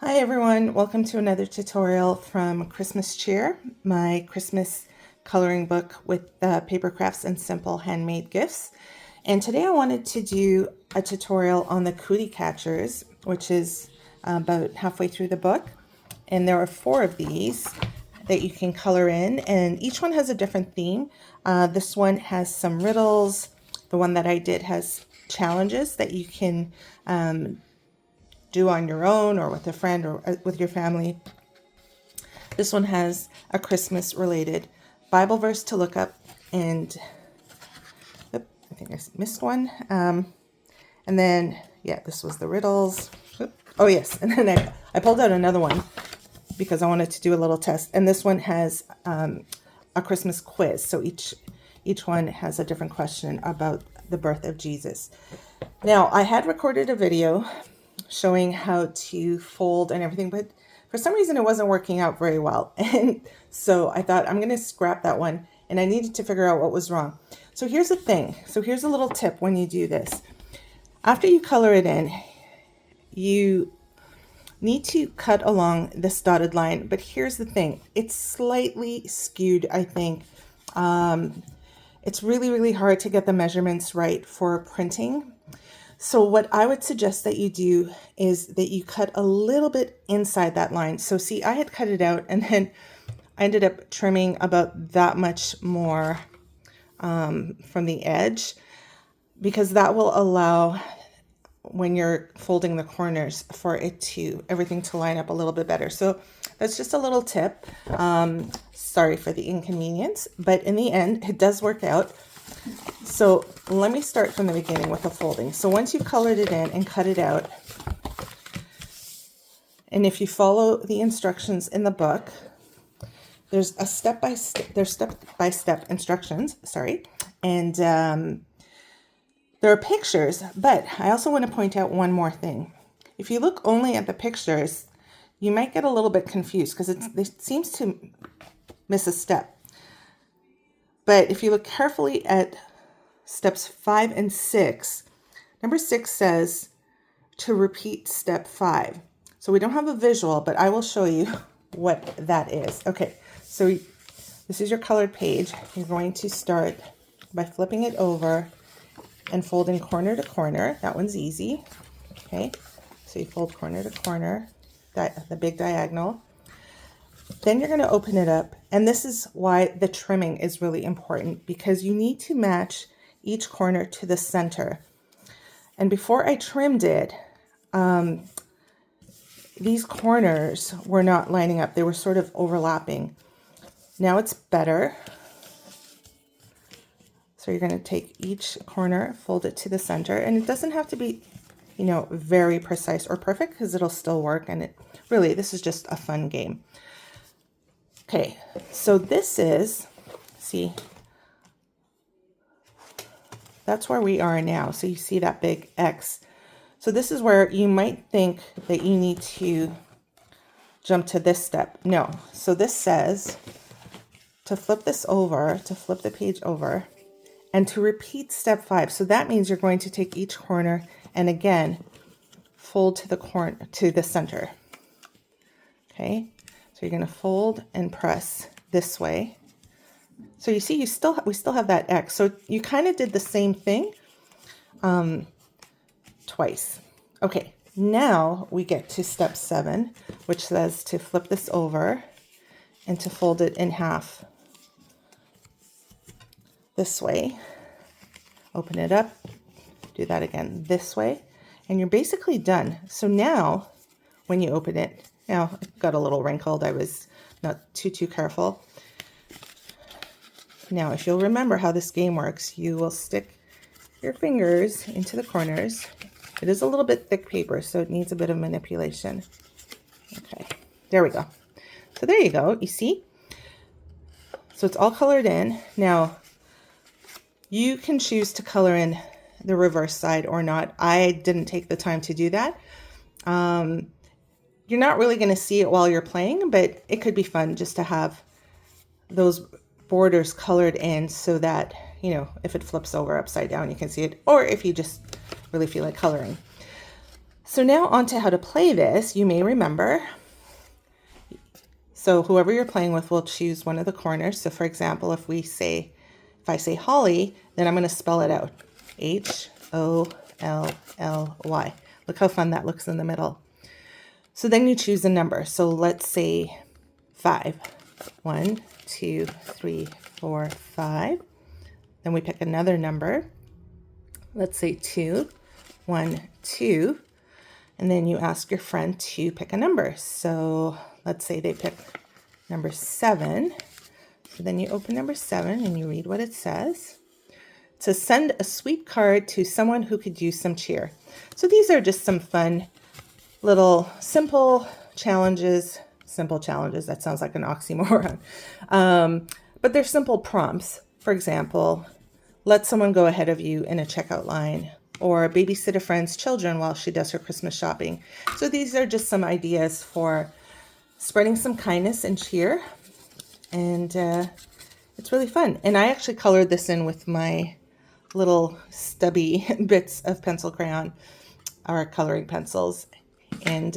Hi everyone, welcome to another tutorial from Christmas Cheer, my Christmas coloring book with paper crafts and simple handmade gifts. And today I wanted to do a tutorial on the cootie catchers, which is about halfway through the book. And there are 4 of these that you can color in, and each one has a different theme. This one has some riddles. The one that I did has challenges that you can do on your own or with a friend or with your family. This one has a Christmas related Bible verse to look up, and I think I missed one. And then, yeah, this was the riddles. Oh yes, and then I pulled out another one because I wanted to do a little test. And this one has a Christmas quiz. So each one has a different question about the birth of Jesus. Now, I had recorded a video showing how to fold and everything, but for some reason it wasn't working out very well. And so I thought I'm going to scrap that one, and I needed to figure out what was wrong. So here's the thing. So here's a little tip when you do this. After you color it in, you need to cut along this dotted line, but here's the thing. It's slightly skewed, I think. It's really hard to get the measurements right for printing. So what I would suggest that you do is that you cut a little bit inside that line. So see, I had cut it out, and then I ended up trimming about that much more from the edge, because that will allow, when you're folding the corners, for everything to line up a little bit better. So that's just a little tip. Sorry for the inconvenience, but in the end, it does work out. So let me start from the beginning with the folding. So once you've colored it in and cut it out, and if you follow the instructions in the book, there's step-by-step instructions, sorry, and there are pictures, but I also want to point out one more thing. If you look only at the pictures, you might get a little bit confused because it seems to miss a step. But if you look carefully at steps 5 and 6, number 6 says to repeat step 5. So we don't have a visual, but I will show you what that is. Okay, so this is your colored page. You're going to start by flipping it over and folding corner to corner. That one's easy. Okay, so you fold corner to corner, the big diagonal. Then you're going to open it up, and this is why the trimming is really important, because you need to match each corner to the center. And before I trimmed it, these corners were not lining up. They were sort of overlapping. Now it's better. So you're going to take each corner, fold it to the center, and it doesn't have to be, very precise or perfect, because it'll still work. And this is just a fun game. Okay, so this is, see, that's where we are now. So you see that big X. So this is where you might think that you need to jump to this step. No, so this says to flip the page over, and to repeat step 5. So that means you're going to take each corner and again fold to the center. Okay, so you're going to fold and press this way. So you see, we still have that X. So you kind of did the same thing twice. Okay, now we get to step 7, which says to flip this over and to fold it in half this way. Open it up, do that again this way, and you're basically done. So now when you open it, now it got a little wrinkled. I was not too careful. Now, if you'll remember how this game works, you will stick your fingers into the corners. It is a little bit thick paper, so it needs a bit of manipulation. Okay, there we go. So there you go, you see? So it's all colored in. Now, you can choose to color in the reverse side or not. I didn't take the time to do that. You're not really going to see it while you're playing, but it could be fun just to have those borders colored in so that, if it flips over upside down, you can see it, or if you just really feel like coloring. So now on to how to play this. You may remember, so whoever you're playing with will choose one of the corners. So for example, if I say Holly, then I'm going to spell it out. Holly. Look how fun that looks in the middle. So then you choose a number. So let's say 5. 1, 2, 3, 4, 5. Then we pick another number. Let's say 2. 1, 2. And then you ask your friend to pick a number. So let's say they pick number 7. So then you open number 7 and you read what it says. To send a sweet card to someone who could use some cheer. So these are just some fun little simple challenges. Simple challenges, that sounds like an oxymoron. But they're simple prompts. For example, let someone go ahead of you in a checkout line, or babysit a friend's children while she does her Christmas shopping. So these are just some ideas for spreading some kindness and cheer. And it's really fun. And I actually colored this in with my little stubby bits of pencil crayon, or coloring pencils, and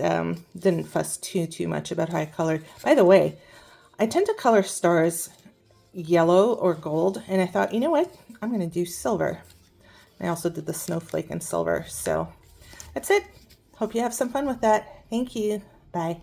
didn't fuss too much about how I colored. By the way, I tend to color stars yellow or gold, and I thought, you know what, I'm going to do silver. I also did the snowflake in silver. So that's it. Hope you have some fun with that. Thank you. Bye.